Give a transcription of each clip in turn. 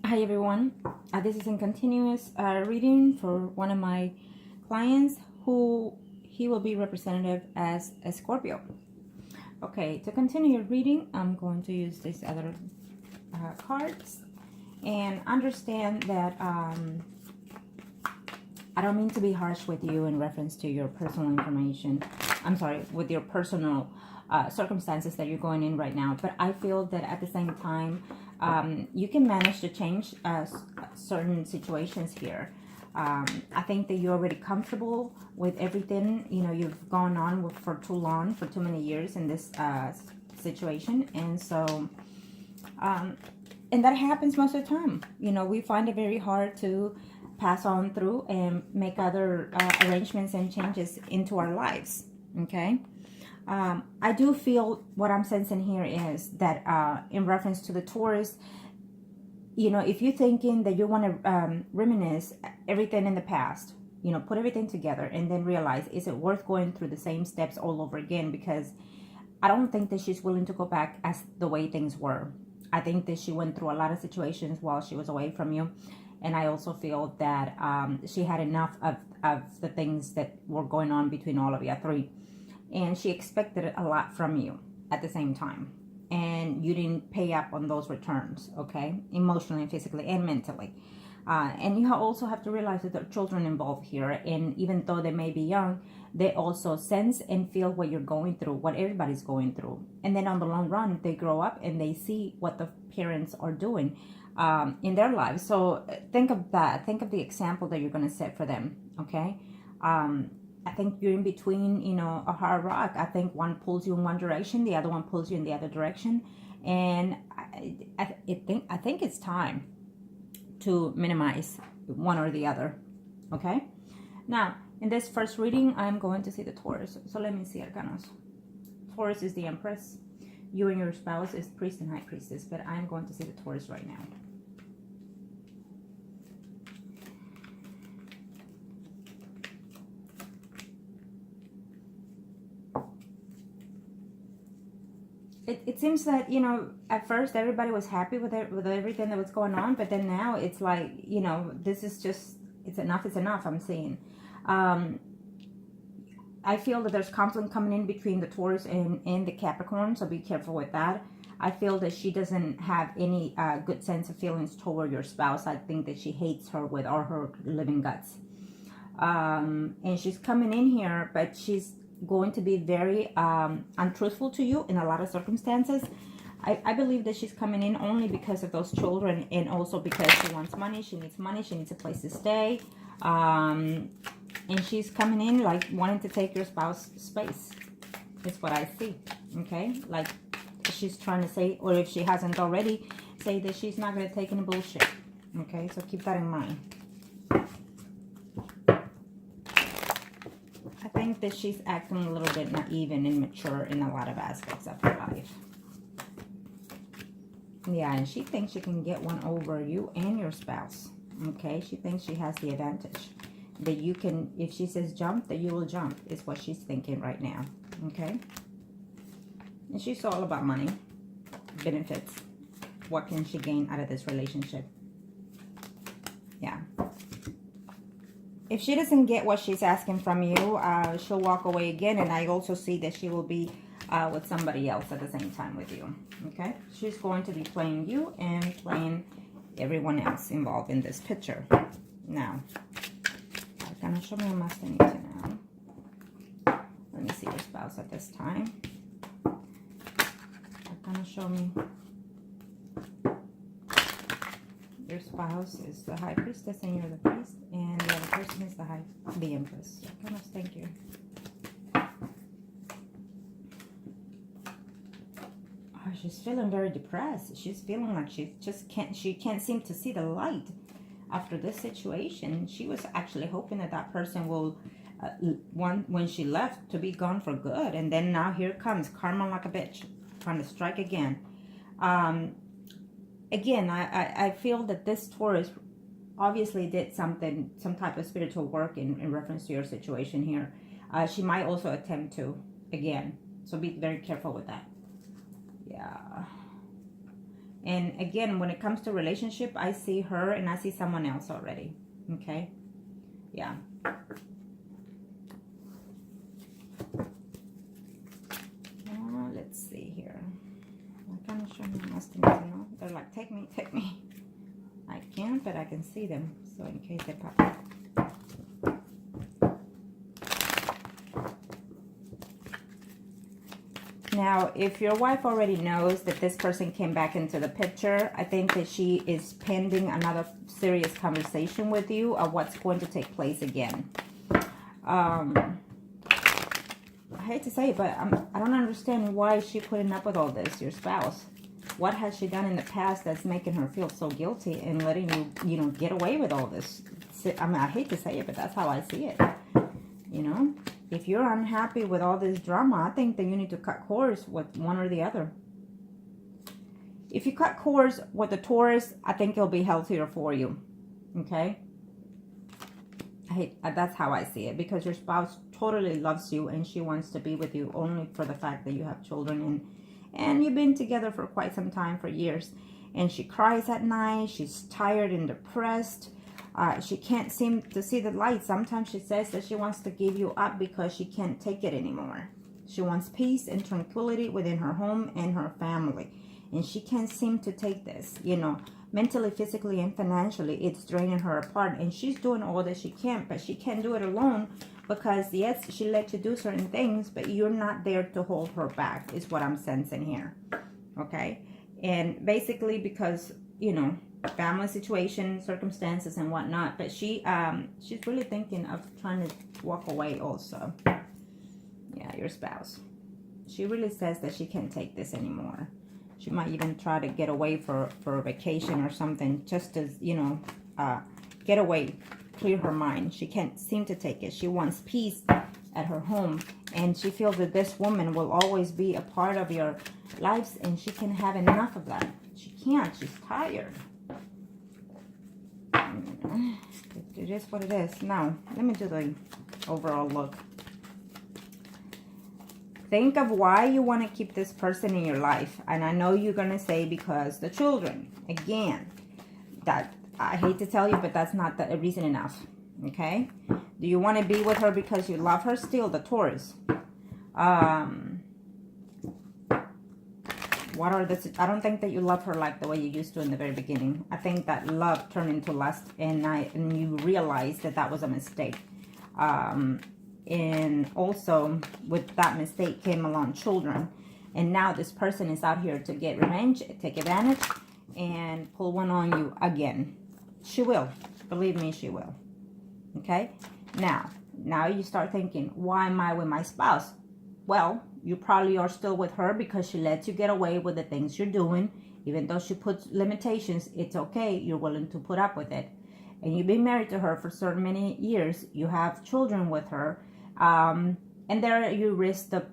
Hi everyone, this is a continuous reading for one of my clients who he will be representative as a Scorpio. Okay, to continue your reading, I'm going to use these other cards and understand that I don't mean to be harsh with you in reference to your personal information. I'm sorry, with your personal circumstances that you're going in right now. But I feel that at the same time, you can manage to change certain situations here. I think that you're already comfortable with everything. You know, you've gone on with for too long, for too many years in this situation. And so, and that happens most of the time. You know, we find it very hard to pass on through and make other arrangements and changes into our lives. Okay. I do feel what I'm sensing here is that in reference to the Taurus, you know, if you're thinking that you want to reminisce everything in the past, you know, put everything together and then realize, is it worth going through the same steps all over again? Because I don't think that she's willing to go back as the way things were. I think that she went through a lot of situations while she was away from you. And I also feel that she had enough of the things that were going on between all of you three. And she expected a lot from you at the same time. And you didn't pay up on those returns, okay? Emotionally, physically, and mentally. And you also have to realize that there are children involved here. And even though they may be young, they also sense and feel what you're going through, what everybody's going through. And then on the long run, they grow up and they see what the parents are doing in their lives. So think of that. Think of the example that you're going to set for them, okay? I think you're in between, you know, a hard rock. I think one pulls you in one direction, the other one pulls you in the other direction. And I think it's time to minimize one or the other, okay? Now, in this first reading, I'm going to see the Taurus. So let me see, Arcanos. Taurus is the Empress. You and your spouse is Priest and High Priestess, but I'm going to see the Taurus right now. It seems that, you know, at first everybody was happy with it, with everything that was going on, but then now it's like, you know, this is just, it's enough, I'm seeing. I feel that there's conflict coming in between the Taurus and the Capricorn, so be careful with that. I feel that she doesn't have any good sense of feelings toward your spouse. I think that she hates her with all her living guts. And she's coming in here, but she's going to be very untruthful to you in a lot of circumstances. I believe that she's coming in only because of those children, and also because she wants money, she needs a place to stay, and she's coming in like wanting to take your spouse's space. That's what I see. Okay, like she's trying to say, or if she hasn't already, say that she's not going to take any bullshit. Okay, so keep that in mind. I think that she's acting a little bit naive and immature in a lot of aspects of her life. Yeah, and she thinks she can get one over you and your spouse. Okay, she thinks she has the advantage. That you can, if she says jump, that you will jump, is what she's thinking right now. Okay? And she's all about money, benefits. What can she gain out of this relationship? Yeah. If she doesn't get what she's asking from you, she'll walk away again. And I also see that she will be with somebody else at the same time with you. Okay? She's going to be playing you and playing everyone else involved in this picture. Now, I'm going to show me a must I need to know. Let me see your spouse at this time. I'm going to show me. Your spouse is the High Priestess and you're the Priest, and the other person is the Empress. Kind of, thank you. Oh, she's feeling very depressed. She's feeling like she can't seem to see the light after this situation. She was actually hoping that that person will, when she left, to be gone for good, and then now here comes karma like a bitch, trying to strike again. Again, I feel that this Taurus obviously did some type of spiritual work in reference to your situation here. She might also attempt to, again. So be very careful with that. Yeah. And again, when it comes to relationship, I see her and I see someone else already. Okay? Yeah. Let's see here. I kind of show me most things, you know. They're like, take me, take me. I can't, but I can see them. So in case they pop up. Now, if your wife already knows that this person came back into the picture, I think that she is pending another serious conversation with you of what's going to take place again. I hate to say it, but I don't understand why she's putting up with all this, your spouse. What has she done in the past that's making her feel so guilty and letting you, you know, get away with all this? I mean, I hate to say it, but that's how I see it. You know, if you're unhappy with all this drama, I think that you need to cut cords with one or the other. If you cut cords with the Taurus, I think it'll be healthier for you. Okay? That's how I see it, because your spouse totally loves you and she wants to be with you only for the fact that you have children and you've been together for quite some time, for years. And she cries at night. She's tired and depressed. She can't seem to see the light. Sometimes she says that she wants to give you up because she can't take it anymore. She wants peace and tranquility within her home and her family. And she can't seem to take this, you know, mentally, physically, and financially. It's draining her apart. And she's doing all that she can, but she can't do it alone because, yes, she let you do certain things, but you're not there to hold her back, is what I'm sensing here. Okay? And basically because, you know, family situation, circumstances, and whatnot. But she's really thinking of trying to walk away also. Yeah, your spouse. She really says that she can't take this anymore. She might even try to get away for a vacation or something, just to, you know, get away, clear her mind. She can't seem to take it. She wants peace at her home, and she feels that this woman will always be a part of your lives, and she can have enough of that. She can't. She's tired. It is what it is. Now, let me do the overall look. Think of why you want to keep this person in your life. And I know you're going to say because the children. Again, that I hate to tell you, but that's not the reason enough. Okay? Do you want to be with her because you love her still, the Taurus? What are the... I don't think that you love her like the way you used to in the very beginning. I think that love turned into lust, and you realized that that was a mistake. And also, with that mistake came along children. And now this person is out here to get revenge, take advantage, and pull one on you again. She will. Believe me, she will. Okay? Now you start thinking, why am I with my spouse? Well, you probably are still with her because she lets you get away with the things you're doing. Even though she puts limitations, it's okay. You're willing to put up with it. And you've been married to her for so many years. You have children with her. And there you risk the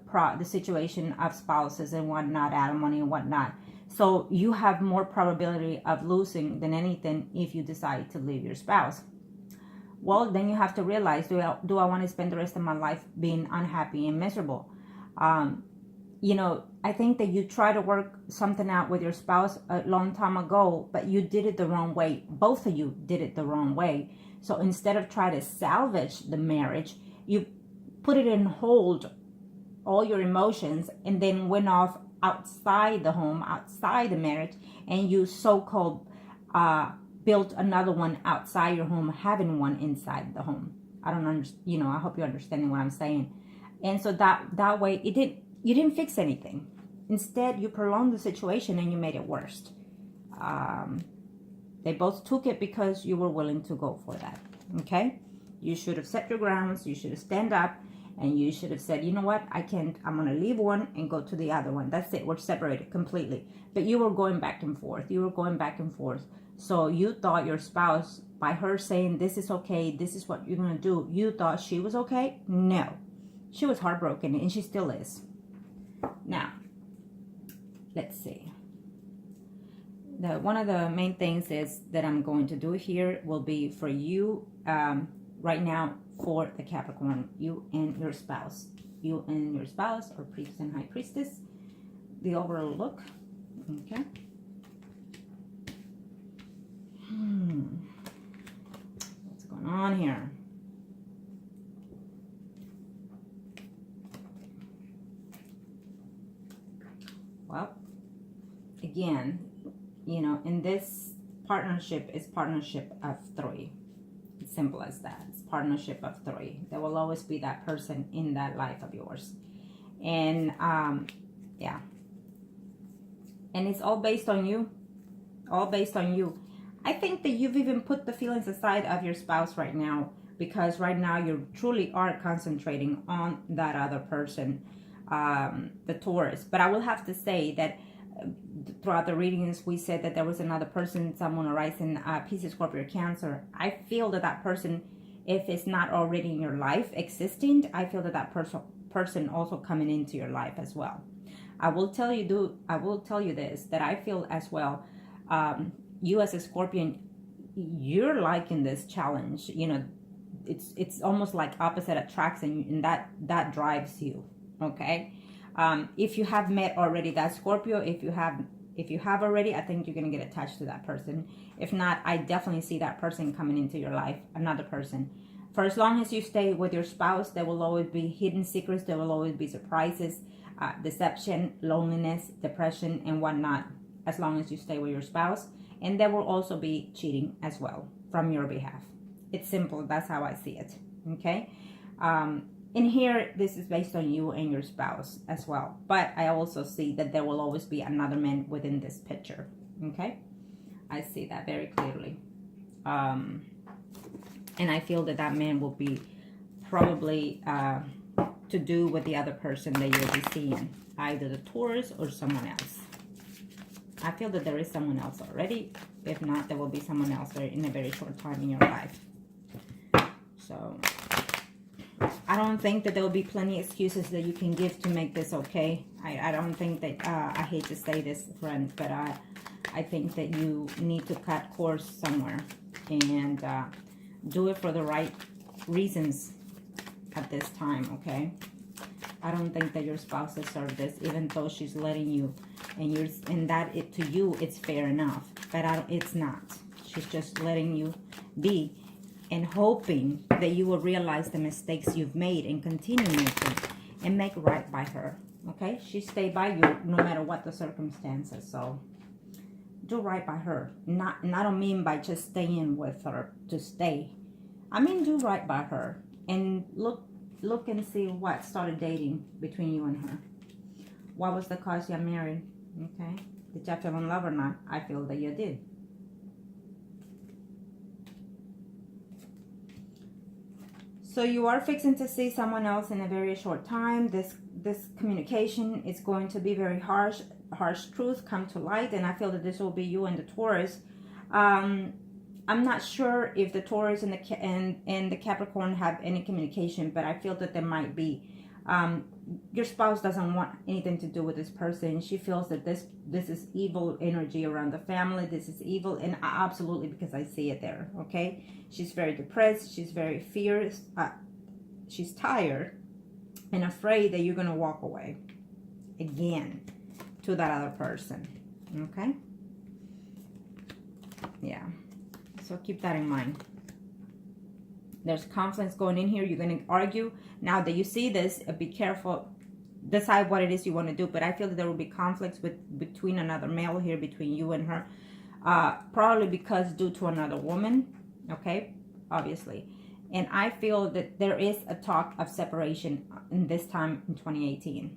situation of spouses and whatnot, alimony and whatnot. So you have more probability of losing than anything if you decide to leave your spouse. Well, then you have to realize, do I want to spend the rest of my life being unhappy and miserable? You know, I think that you try to work something out with your spouse a long time ago, but you did it the wrong way. Both of you did it the wrong way. So instead of trying to salvage the marriage, you put it in hold, all your emotions, and then went off outside the home, outside the marriage, and you so-called built another one outside your home, having one inside the home. I don't understand, you know, I hope you're understanding what I'm saying. And so that way, you didn't fix anything. Instead, you prolonged the situation and you made it worse. They both took it because you were willing to go for that. Okay? You should have set your grounds. You should have stand up. And you should have said, you know what? I'm going to leave one and go to the other one. That's it. We're separated completely. But you were going back and forth. You were going back and forth. So you thought your spouse, by her saying, this is okay, this is what you're going to do, you thought she was okay? No. She was heartbroken, and she still is. Now, let's see. One of the main things is that I'm going to do here will be for you right now, for the Capricorn, you and your spouse. You and your spouse, or priest and high priestess. The overall look. Okay. here? Well, again, you know, in this partnership is partnership of 3. It's simple as that. It's partnership of 3. There will always be that person in that life of yours. And yeah. And it's all based on you. All based on you. I think that you've even put the feelings aside of your spouse right now, because right now you truly are concentrating on that other person, the Taurus. But I will have to say that throughout the readings, we said that there was another person, someone arising Pisces, Scorpio, Cancer. I feel that that person, if it's not already in your life existing, I feel that that person also coming into your life as well. I will tell you this, that I feel as well, you as a Scorpion, you're liking this challenge. You know, it's almost like opposite attracts, and that drives you. Okay. If you have met already that Scorpio, if you have already, I think you're going to get attached to that person. If not, I definitely see that person coming into your life, another person. For as long as you stay with your spouse, there will always be hidden secrets. There will always be surprises, deception, loneliness, depression, and whatnot, as long as you stay with your spouse. And there will also be cheating as well from your behalf. It's simple. That's how I see it. Okay. In here, this is based on you and your spouse as well. But I also see that there will always be another man within this picture. Okay? I see that very clearly. And I feel that that man will be probably to do with the other person that you'll be seeing. Either the Taurus or someone else. I feel that there is someone else already. If not, there will be someone else in a very short time in your life. So I don't think that there will be plenty of excuses that you can give to make this okay. I don't think that, I hate to say this, friend, but I think that you need to cut course somewhere and do it for the right reasons at this time, okay? I don't think that your spouse deserves this, even though she's letting you, and that to you it's fair enough, but it's not. She's just letting you be, and hoping that you will realize the mistakes you've made and continue making and make right by her. Okay? She stay by you no matter what the circumstances. So do right by her. I don't mean by just staying with her to stay. I mean do right by her. And look and see what started dating between you and her. What was the cause you married? Okay? Did you feel in love or not? I feel that you did. So you are fixing to see someone else in a very short time. This communication is going to be very harsh truth come to light, and I feel that this will be you and the Taurus. I'm not sure if the Taurus and the Capricorn have any communication, but I feel that there might be. Your spouse doesn't want anything to do with this person. She feels that this is evil energy around the family. This is evil, and absolutely, because I see it there. Okay, she's very depressed. She's very fierce. She's tired and afraid that you're gonna walk away again to that other person. Okay. Yeah. So keep that in mind. There's conflicts going in here. You're going to argue. Now that you see this, be careful. Decide what it is you want to do. But I feel that there will be conflicts between another male here, between you and her. Probably because due to another woman. Okay? Obviously. And I feel that there is a talk of separation in this time in 2018.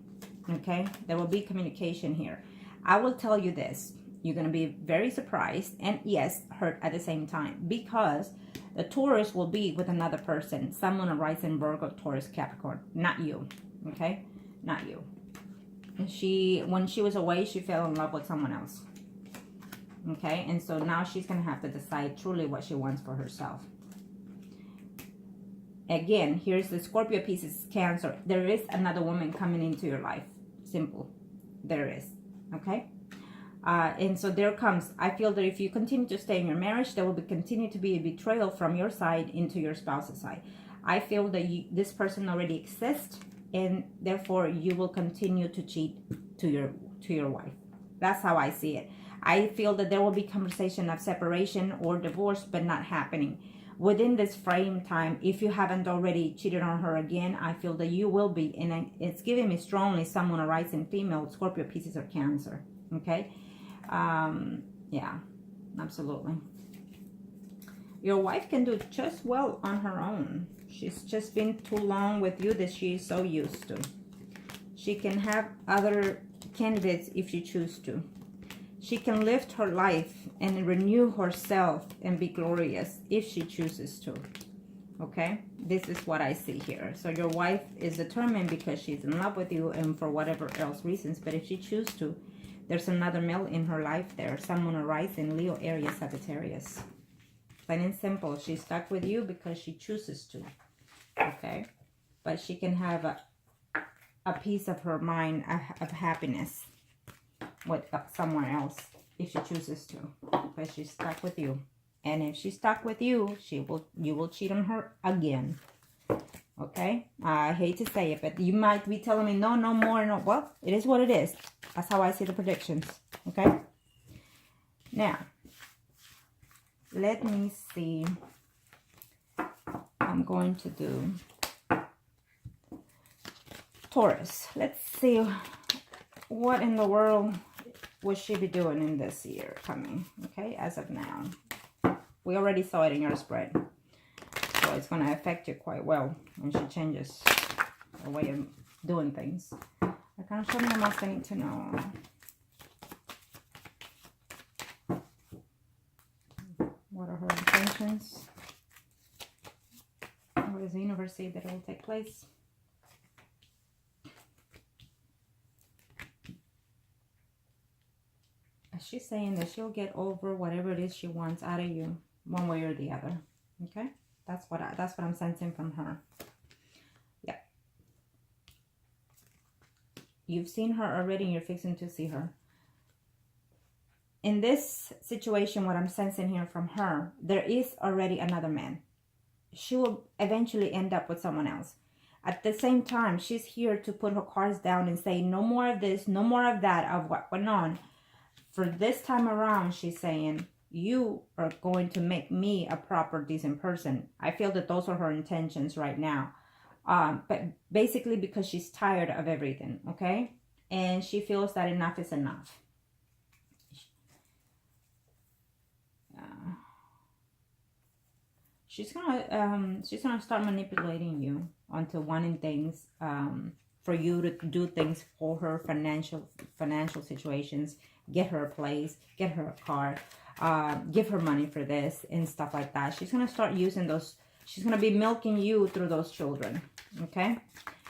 Okay? There will be communication here. I will tell you this. You're going to be very surprised and, yes, hurt at the same time. Because the Taurus will be with another person. Someone arising Virgo, Taurus, Capricorn. Not you. Okay? Not you. And when she was away, she fell in love with someone else. Okay? And so now she's going to have to decide truly what she wants for herself. Again, here's the Scorpio Pisces, Cancer. There is another woman coming into your life. Simple. There is. Okay? And so there comes, I feel that if you continue to stay in your marriage, there will continue to be a betrayal from your side into your spouse's side. I feel that this person already exists, and therefore you will continue to cheat to your wife. That's how I see it. I feel that there will be conversation of separation or divorce, but not happening. within this frame time, if you haven't already cheated on her again, I feel that you will be. And it's giving me strongly someone a rising female, Scorpio, Pisces, or Cancer. Okay. Yeah, absolutely. Your wife can do just well on her own. She's just been too long with you that she's so used to. She can have other candidates if she chooses to. She can live her life and renew herself and be glorious if she chooses to. Okay? This is what I see here. So your wife is determined because she's in love with you and for whatever else reasons. But if she chooses to, there's another male in her life there. Someone arising Leo, Aries, Sagittarius. Plain and simple. She's stuck with you because she chooses to. Okay? But she can have a piece of her mind of happiness with somewhere else if she chooses to, because she's stuck with you. And if she's stuck with you, you will cheat on her again. Okay, I hate to say it, but you might be telling me no more, no. Well, it is what it is. That's how I see the predictions. Okay, now let me see. I'm going to do Taurus. Let's see what in the world would she be doing in this year coming. Okay, as of now, we already saw it in your spread, so it's going to affect you quite well when she changes her way of doing things. I can't show me the most I need to know. What are her intentions? What does the universe say that it will take place? She's saying that she'll get over whatever it is she wants out of you, one way or the other. Okay, that's what I'm sensing from her. Yeah, you've seen her already, and you're fixing to see her. In this situation, what I'm sensing here from her, there is already another man. She will eventually end up with someone else. At the same time, she's here to put her cards down and say no more of this, no more of that, of what went on. For this time around, she's saying, you are going to make me a proper, decent person. I feel that those are her intentions right now. But basically because she's tired of everything, okay? And she feels that enough is enough. She's gonna start manipulating you onto wanting things, for you to do things for her, financial situations. Get her a place, get her a car, give her money for this and stuff like that. She's going to start using those. She's going to be milking you through those children. Okay.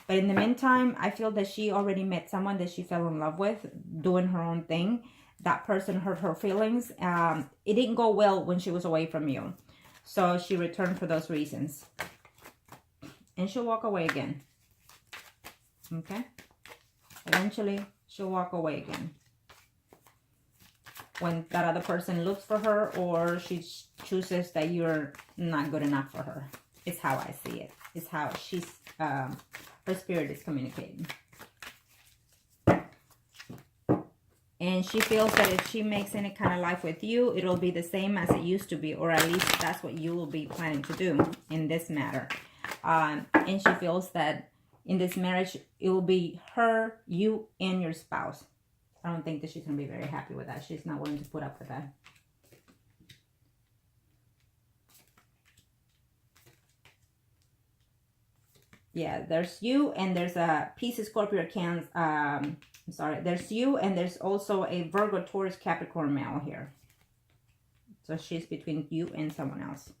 But in the meantime, I feel that she already met someone that she fell in love with, doing her own thing. That person hurt her feelings. It didn't go well when she was away from you. So she returned for those reasons. And she'll walk away again. Okay. Eventually, she'll walk away again. When that other person looks for her, or she chooses that you're not good enough for her. It's how I see it. It's how she's, her spirit is communicating. And she feels that if she makes any kind of life with you, it'll be the same as it used to be, or at least that's what you will be planning to do in this matter. And she feels that in this marriage, it will be her, you, and your spouse. I don't think that she's going to be very happy with that. She's not willing to put up with that. Yeah, there's you and there's a Pisces, Scorpio, Cancer. I'm sorry. There's you and there's also a Virgo, Taurus, Capricorn male here. So she's between you and someone else.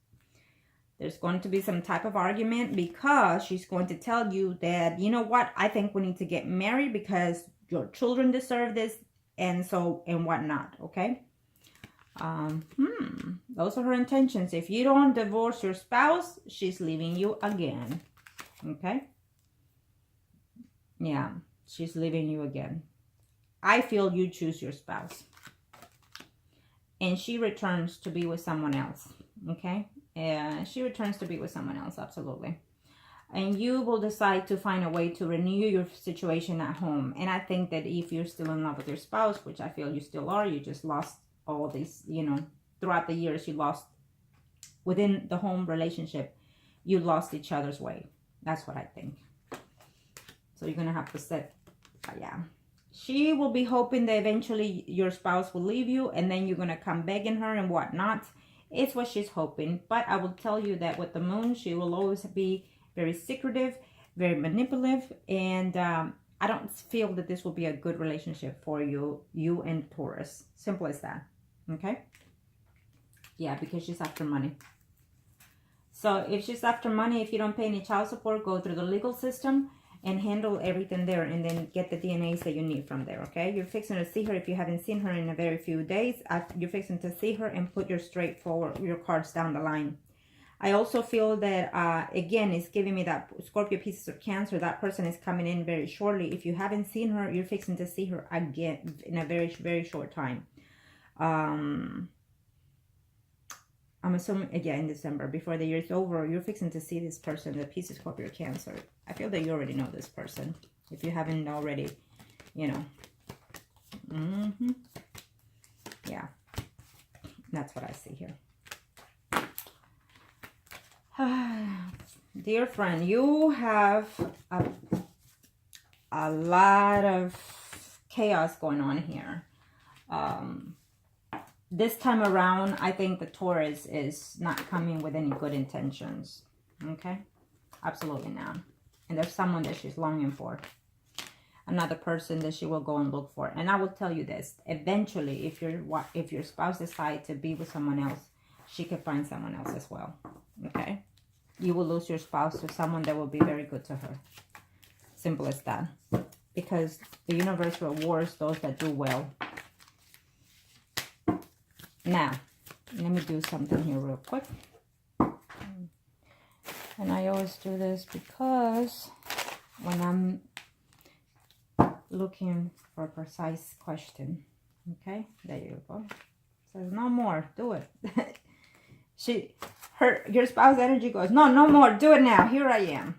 There's going to be some type of argument because she's going to tell you that, you know what, I think we need to get married because your children deserve this, and so, and whatnot, okay? Those are her intentions. If you don't divorce your spouse, she's leaving you again, okay? Yeah, she's leaving you again. I feel you choose your spouse. And she returns to be with someone else, okay? She returns to be with someone else, absolutely. And you will decide to find a way to renew your situation at home. And I think that if you're still in love with your spouse, which I feel you still are, you just lost all these, you know, throughout the years, you lost within the home relationship, you lost each other's way. That's what I think. So you're going to have to set, yeah. She will be hoping that eventually your spouse will leave you, and then you're going to come begging her and whatnot. It's what she's hoping. But I will tell you that with the moon, she will always be very secretive, very manipulative, and I don't feel that this will be a good relationship for you and Taurus. Simple as that. Okay? Yeah, because she's after money. So if she's after money, if you don't pay any child support, go through the legal system and handle everything there, and then get the DNAs that you need from there, okay? You're fixing to see her. If you haven't seen her in a very few days, you're fixing to see her and put your cards down the line. I also feel that, again, it's giving me that Scorpio pieces of Cancer. That person is coming in very shortly. If you haven't seen her, you're fixing to see her again in a very, very short time. I'm assuming, again, in December, before the year is over, you're fixing to see this person, the piece of Scorpio Cancer. I feel that you already know this person. If you haven't already, you know. Yeah. That's what I see here. Dear friend, you have a lot of chaos going on here. This time around, I think the Taurus is not coming with any good intentions. Okay? Absolutely not. And there's someone that she's longing for. Another person that she will go and look for. And I will tell you this. Eventually, if your spouse decides to be with someone else, she could find someone else as well. Okay? You will lose your spouse to someone that will be very good to her. Simple as that. Because the universe rewards those that do well. Now, let me do something here real quick. And I always do this because when I'm looking for a precise question. Okay, there you go. Says no more, do it. Your spouse energy goes, no more, do it now. Here I am.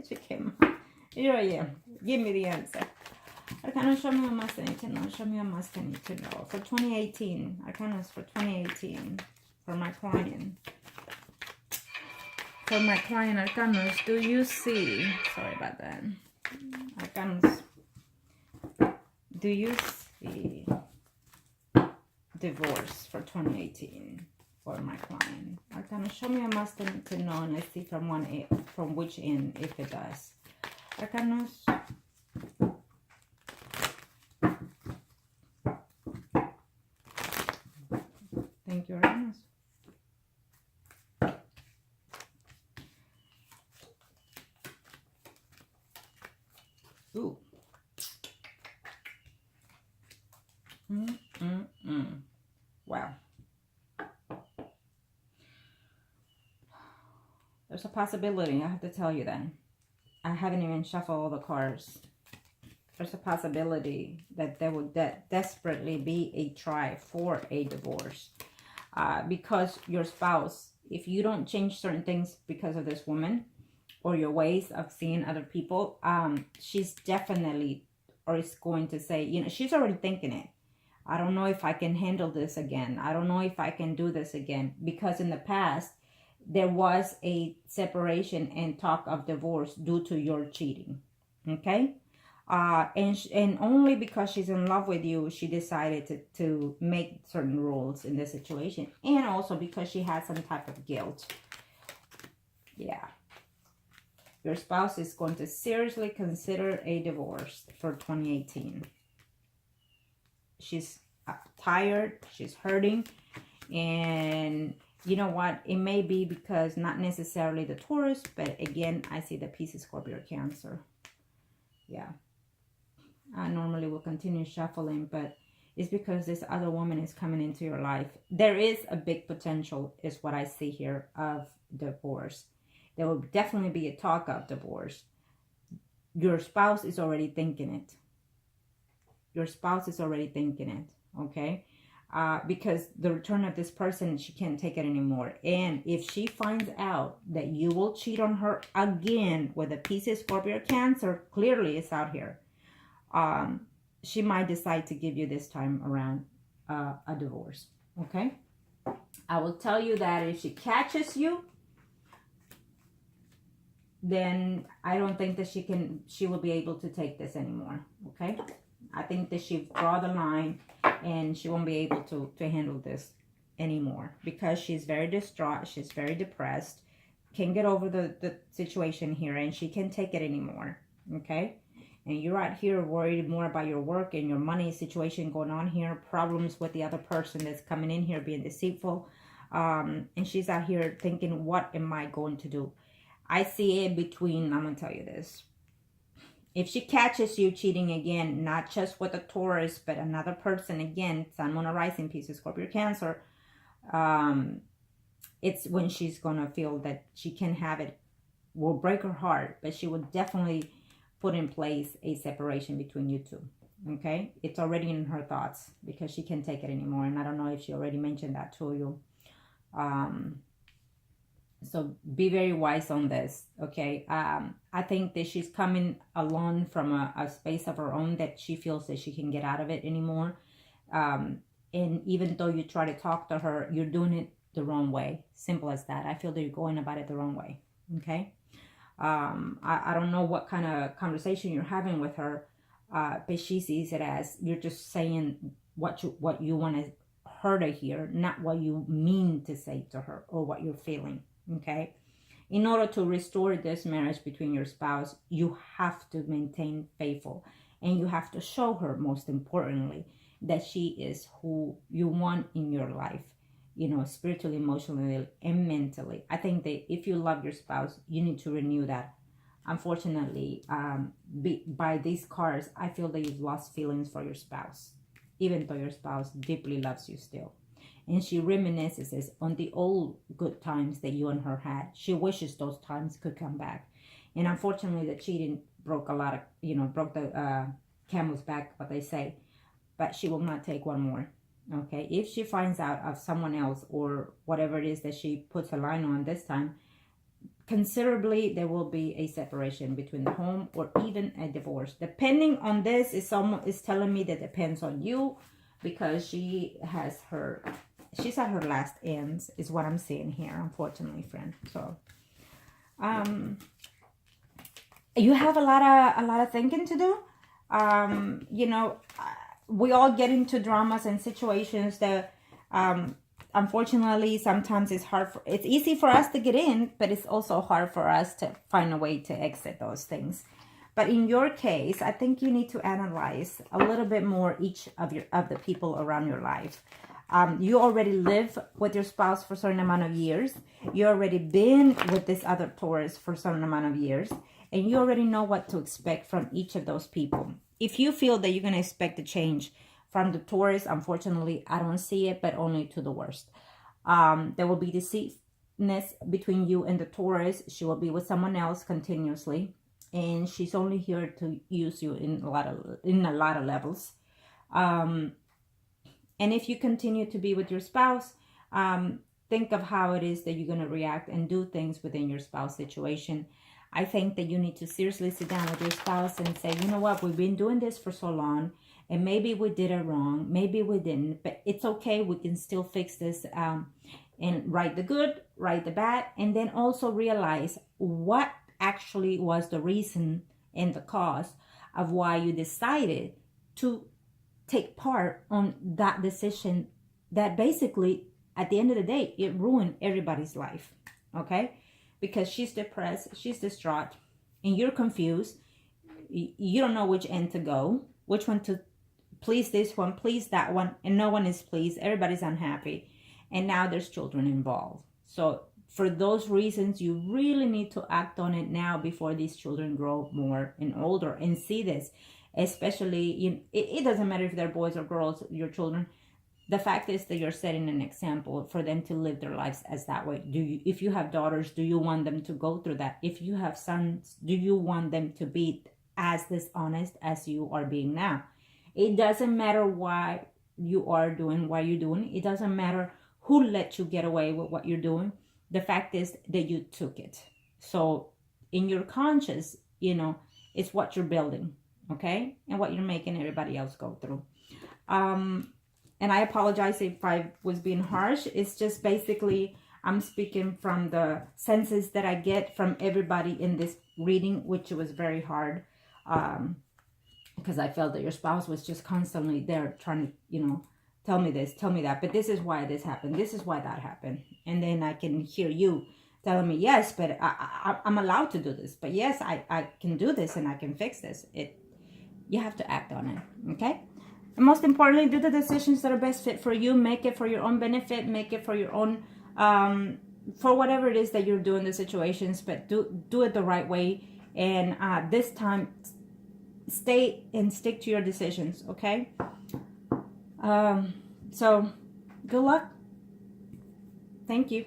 She came on. Here I am. Give me the answer. Arcana, show me what must I need to know. Show me what must I need to know. For 2018. Arcana for 2018. For my client. For my client, Arcanas, do you see... Sorry about that. Arcanas. Do you see divorce for 2018 for my client? Arcana, show me what must I need to know, and let's see from which end, if it does. Arcanas. Thank you, Arcanas. Ooh. Wow. There's a possibility, I have to tell you that. I haven't even shuffled all the cards. There's a possibility that there would desperately be a try for a divorce. Because your spouse, if you don't change certain things because of this woman, or your ways of seeing other people, she's definitely, or is going to say, you know, she's already thinking it. I don't know if I can handle this again. I don't know if I can do this again. Because in the past, there was a separation and talk of divorce due to your cheating. Okay? And only because she's in love with you, she decided to make certain rules in this situation. And also because she had some type of guilt. Yeah. Your spouse is going to seriously consider a divorce for 2018. She's tired, she's hurting, and you know what? It may be because not necessarily the Taurus, but again, I see the piece of Scorpio Cancer. Yeah. I normally will continue shuffling, but it's because this other woman is coming into your life. There is a big potential, is what I see here, of divorce. There will definitely be a talk of divorce. Your spouse is already thinking it. Your spouse is already thinking it, okay? Because the return of this person, she can't take it anymore. And if she finds out that you will cheat on her again with a piece of Scorpio Cancer, clearly it's out here. She might decide to give you this time around a divorce, okay? I will tell you that if she catches you, then I don't think that she will be able to take this anymore. Okay, I think that she draw the line and she won't be able to handle this anymore, because she's very distraught, she's very depressed, can't get over the situation here, and she can't take it anymore. Okay, and you're out here worried more about your work and your money situation going on here, problems with the other person that's coming in here being deceitful, and she's out here thinking, what am I going to do? I see it between, I'm going to tell you this. If she catches you cheating again, not just with a Taurus, but another person again, Sun, Moon, or Rising, Pisces, Scorpio, Cancer, it's when she's going to feel that she can have it, will break her heart, but she will definitely put in place a separation between you two. Okay? It's already in her thoughts because she can't take it anymore. And I don't know if she already mentioned that to you. So be very wise on this, okay? I think that she's coming along from a space of her own that she feels that she can get out of it anymore. And even though you try to talk to her, you're doing it the wrong way. Simple as that. I feel that you're going about it the wrong way, okay? I don't know what kind of conversation you're having with her, but she sees it as you're just saying what you want her to hear, not what you mean to say to her or what you're feeling. Okay, in order to restore this marriage between your spouse, you have to maintain faithful, and you have to show her, most importantly, that she is who you want in your life, you know, spiritually, emotionally, and mentally. I think that if you love your spouse, you need to renew that. Unfortunately, by these cards, I feel that you've lost feelings for your spouse, even though your spouse deeply loves you still. And she reminisces on the old good times that you and her had. She wishes those times could come back. And unfortunately, the cheating broke a lot of, broke the camel's back, what they say. But she will not take one more. Okay? If she finds out of someone else or whatever it is that she puts a line on this time, considerably there will be a separation between the home or even a divorce. Depending on this, someone is telling me that depends on you, because she's at her last ends, is what I'm seeing here, unfortunately, friend. So you have a lot of thinking to do. We all get into dramas and situations that unfortunately sometimes it's easy for us to get in, but it's also hard for us to find a way to exit those things. But in your case, I think you need to analyze a little bit more each of the people around your life. You already live with your spouse for a certain amount of years. You already been with this other Taurus for a certain amount of years. And you already know what to expect from each of those people. If you feel that you're going to expect a change from the Taurus, unfortunately, I don't see it, but only to the worst. There will be deceitfulness between you and the Taurus. She will be with someone else continuously. And she's only here to use you in a lot of levels. And if you continue to be with your spouse, think of how it is that you're going to react and do things within your spouse situation. I think that you need to seriously sit down with your spouse and say, you know what, we've been doing this for so long, and maybe we did it wrong, maybe we didn't, but it's okay, we can still fix this, and write the good, write the bad, and then also realize what actually was the reason and the cause of why you decided to take part on that decision that basically, at the end of the day, it ruined everybody's life, okay? Because she's depressed, she's distraught, and you're confused. You don't know which end to go, which one to please, this one, please that one, and no one is pleased. Everybody's unhappy, and now there's children involved. So for those reasons, you really need to act on it now before these children grow more and older and see this. Especially, it doesn't matter if they're boys or girls, your children. The fact is that you're setting an example for them to live their lives as that way. If you have daughters, do you want them to go through that? If you have sons, do you want them to be as dishonest as you are being now? It doesn't matter why you are doing what you're doing. It doesn't matter who let you get away with what you're doing. The fact is that you took it. So in your conscience, it's what you're building, okay? And what you're making everybody else go through. and I apologize if I was being harsh. It's just basically I'm speaking from the senses that I get from everybody in this reading, which was very hard, because I felt that your spouse was just constantly there trying to, you know, tell me this, tell me that, but this is why this happened, this is why that happened. And then I can hear you telling me, yes, but I'm allowed to do this, but yes, I can do this and I can fix this. You have to act on it, okay? And most importantly, do the decisions that are best fit for you. Make it for your own benefit, make it for your own, for whatever it is that you're doing the situations, but do it the right way. And this time, stay and stick to your decisions, okay? So good luck. Thank you.